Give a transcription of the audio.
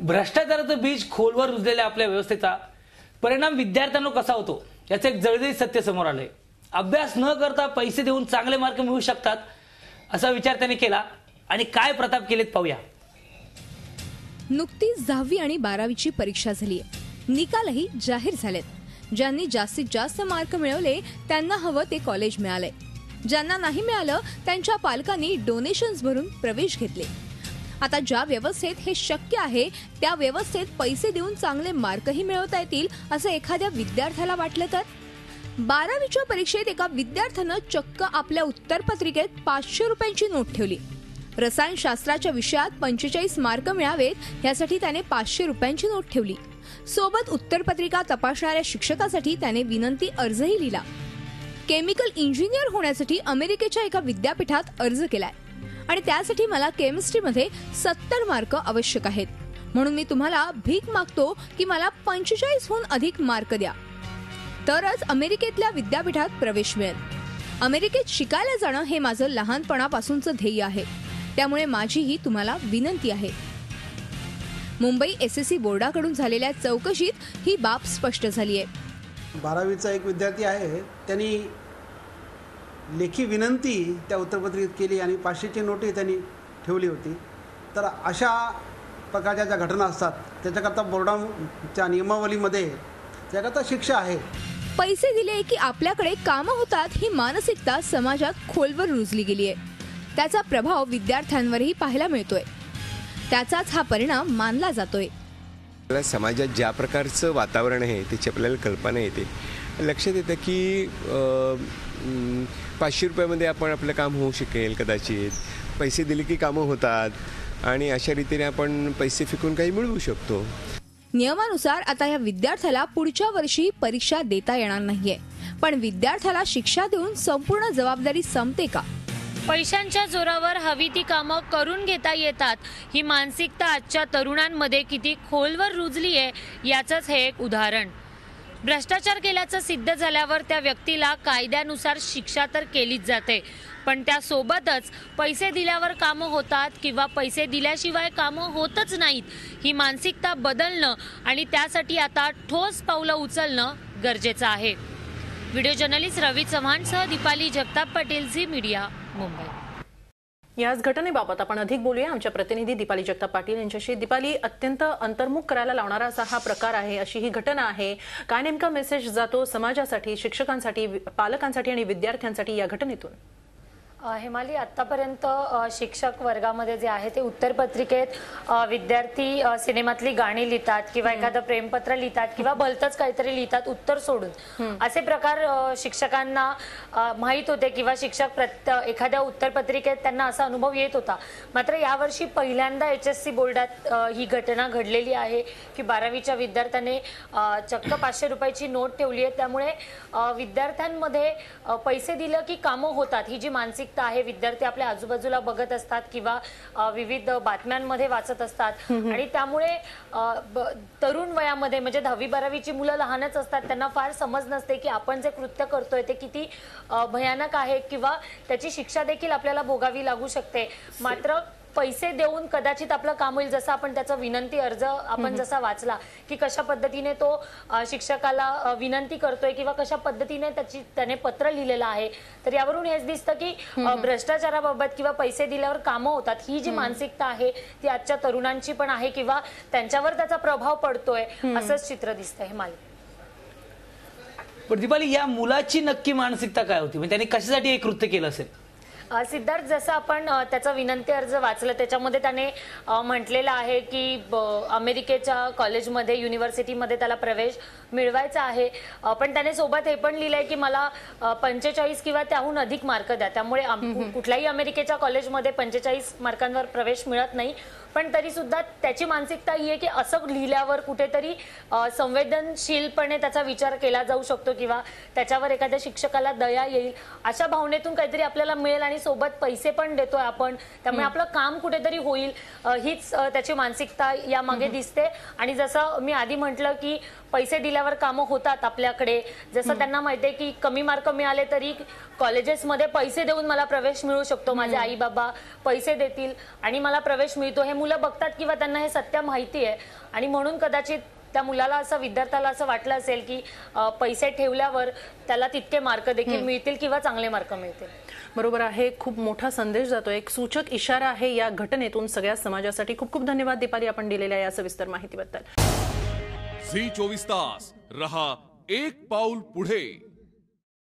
भ्रष्टाचाराचं बीज खोलवर रुजलेल्या आपल्या व्यवस्थेचा परिणाम विद्यार्थ्यांना कसा होतो याचं एक जळजळीत सत्य समोर आलंय। अभ्यास न करता पैसे देऊन चांगले मार्क मिळू शकतात असा विचार त्यांनी केला आणि काय प्रताप केलेत पाहूया। नुकतीच 10वी आणि 12वीची परीक्षा झाली आहे। निकालही जाहीर झालेत। ज्यांनी जास्तीत जास्त मार्क मिळवले त्यांना हवं ते कॉलेज मिळाले। ज्यांना नाही मिळालं त्यांच्या पालकांनी डोनेशन्स भरून प्रवेश घेतले। आता ज्या व्यवस्थेत हे शक्य आहे त्या व्यवस्थेत पैसे देऊन चांगले मार्कही मिळवता येतील असं एखाद्या विद्यार्थ्याला वाटलं तर 12वीच्या परीक्षेत एका विद्यार्थ्यानं चक्क आपल्या उत्तरपत्रिकेत 500 रुपयांची नोट ठेवली। रसायनशास्त्राच्या विषयात 45 मार्क मिळावेत यासाठी त्याने 500 रुपयांची नोट ठेवली। सोबत उत्तरपत्रिका तपासणाऱ्या शिक्षकासाठी त्याने विनंती अर्जही लिहिला। केमिकल इंजिनियर होण्यासाठी अमेरिकेच्या एका विद्यापीठात अर्ज केलाय आणि त्यासाठी मला केमिस्ट्रीमध्ये 70 मार्क आवश्यक आहेत, म्हणून मी तुम्हाला भीक मागतो की मला 45हून अधिक मार्क द्या, तरच अमेरिकेतल्या विद्यापीठात प्रवेश मिळेल। अमेरिकेत शिकायला जाणं हे माझं लहानपणापासूनचं ध्येय आहे, त्यामुळे माझीही तुम्हाला विनंती आहे। मुंबई एसएससी बोर्डाकडून झालेल्या चौकशीत ही बाब स्पष्ट झाली आहे। 12वीचा एक विद्यार्थी आहे, त्यांनी लेखी विनंती त्या उत्तरपत्रिकेत केली आणि 500ची नोटही त्यांनी ठेवली होती। तर अशा प्रकारच्या ज्या घटना असतात त्याच्याकरता बोर्डाच्या नियमावलीमध्ये त्याकरता शिक्षा आहे। पैसे दिले की आपल्याकडे कामं होतात ही मानसिकता समाजात खोलवर रुजली गेली आहे। त्याचा प्रभाव विद्यार्थ्यांवरही पाहायला मिळतोय। त्याचाच हा परिणाम मानला जातोय। समाजात ज्या प्रकारचं वातावरण आहे त्याची आपल्याला कल्पना येते। लक्षात येतं की 500 रुपयामध्ये आपण आपलं काम होऊ शकेल, कदाचित पैसे दिले की कामं होतात आणि अशा रीतीने आपण पैसे फेकून काही मिळवू शकतो। नियमानुसार आता या विद्यार्थ्याला पुढच्या वर्षी परीक्षा देता येणार नाहीये, पण विद्यार्थ्याला शिक्षा देऊन संपूर्ण जबाबदारी संपते का? पैशांच्या जोरावर हवी ती कामं करून घेता येतात ही मानसिकता आजच्या तरुणांमध्ये किती खोलवर रुजली आहे याचंच हे एक उदाहरण। भ्रष्टाचार केल्याचं सिद्ध झाल्यावर त्या व्यक्तीला कायद्यानुसार शिक्षा तर केलीच जाते, पण त्यासोबतच पैसे दिल्यावर कामं होतात किंवा पैसे दिल्याशिवाय कामं होतच नाहीत ही मानसिकता बदलणं आणि त्यासाठी आता ठोस पावलं उचलणं गरजेचं आहे। व्हिडिओ जर्नलिस्ट रवी चव्हाणसह दीपाली जगताप पाटील, झी मीडिया, मुंबई। याच घटनेबाबत आपण अधिक बोलूया आमच्या प्रतिनिधी दीपाली जगताप पाटील यांच्याशी। दीपाली, अत्यंत अंतर्मुख करायला लावणारा असा हा प्रकार आहे, अशी ही घटना आहे। काय नेमका मेसेज जातो समाजासाठी, शिक्षकांसाठी, पालकांसाठी आणि विद्यार्थ्यांसाठी या घटनेतून? हेमाली, आतापर्यंत शिक्षक वर्गामध्ये जे आहे ते उत्तरपत्रिकेत विद्यार्थी सिनेमातली गाणी लिहितात किंवा एखादं प्रेमपत्र लिहितात किंवा भलतंच काहीतरी लिहितात उत्तर सोडून, असे प्रकार शिक्षकांना माहीत होते किंवा शिक्षक एखाद्या उत्तरपत्रिकेत त्यांना असा अनुभव येत होता। मात्र यावर्षी पहिल्यांदा HSC बोर्डात ही घटना घडलेली आहे की 12वीच्या विद्यार्थ्याने चक्क 500 रुपयाची नोट ठेवली आहे। त्यामुळे विद्यार्थ्यांमध्ये पैसे दिलं की कामं होतात ही जी मानसिक आहे, विद्यार्थी आपल्या आजूबाजूला बघत असतात किंवा विविध बातम्यांमध्ये वाचत असतात आणि त्यामुळे तरुण वयामध्ये म्हणजे 10वी 12वीची मुलं लहानच असतात, त्यांना फार समज नसते की आपण जे कृत्य करतोय ते किती भयानक आहे किंवा त्याची शिक्षा देखील आपल्याला भोगावी लागू शकते। मात्र पैसे देऊन कदाचित आपलं काम होईल, जसं आपण त्याचा विनंती अर्ज आपण जसा वाचला की कशा पद्धतीने तो शिक्षकाला विनंती करतोय किंवा कशा पद्धतीने त्याने पत्र लिहिलेलं आहे, तर यावरून हेच दिसतं की भ्रष्टाचाराबाबत किंवा पैसे दिल्यावर कामं होतात ही जी मानसिकता आहे ती आजच्या तरुणांची पण आहे किंवा त्यांच्यावर त्याचा प्रभाव पडतोय असंच चित्र दिसतंय। हेमाली, पण दीपाली, या मुलाची नक्की मानसिकता काय होती, म्हणजे त्यांनी कशासाठी हे कृत्य केलं असेल? सिद्धार्थ, जसं आपण त्याचा विनंती अर्ज वाचलं त्याच्यामध्ये त्याने म्हटलेलं आहे की अमेरिकेच्या कॉलेजमध्ये, युनिव्हर्सिटीमध्ये त्याला प्रवेश मिळवायचा आहे, पण त्याने सोबत हे पण लिहिलंय की मला 45 किंवा त्याहून अधिक मार्क द्या। त्यामुळे कुठल्याही अमेरिकेच्या कॉलेजमध्ये 45 मार्कांवर प्रवेश मिळत नाही, पण तरी सुद्धा त्याची मानसिकता ही आहे की असं लिहिल्यावर कुठेतरी संवेदनशीलपणे त्याचा विचार केला जाऊ शकतो किंवा त्याच्यावर एखाद्या शिक्षकाला दया येईल अशा भावनेतून काहीतरी आपल्याला मिळेल आणि सोबत पैसे पण देतोय आपण, त्यामुळे आपलं काम कुठेतरी होईल हीच त्याची मानसिकता यामागे दिसते। आणि जसं मी आधी म्हटलं की पैसे दिल्यावर कामं होतात आपल्याकडे, जसं त्यांना माहिती आहे की कमी मार्क मिळाले तरी कॉलेजेसमध्ये पैसे देऊन मला प्रवेश मिळू शकतो, माझे आई बाबा पैसे देतील आणि मला प्रवेश मिळतो, हे मुलं बघतात किंवा त्यांना हे सत्य माहिती आहे आणि म्हणून कदाचित त्या मुलाला असं, विद्यार्थ्याला असं वाटलं असेल की पैसे ठेवल्यावर त्याला तितके मार्क देखील मिळतील किंवा चांगले मार्क मिळतील. बरोबर आहे. खूप मोठा संदेश जातोय, एक सूचक इशारा आहे या घटनेतून सगळ्या समाजासाठी. खूप खूप धन्यवाद दीपाली, आपण दिलेल्या या सविस्तर माहितीबद्दल. झी 24 तास रहा एक पाऊल पुढे.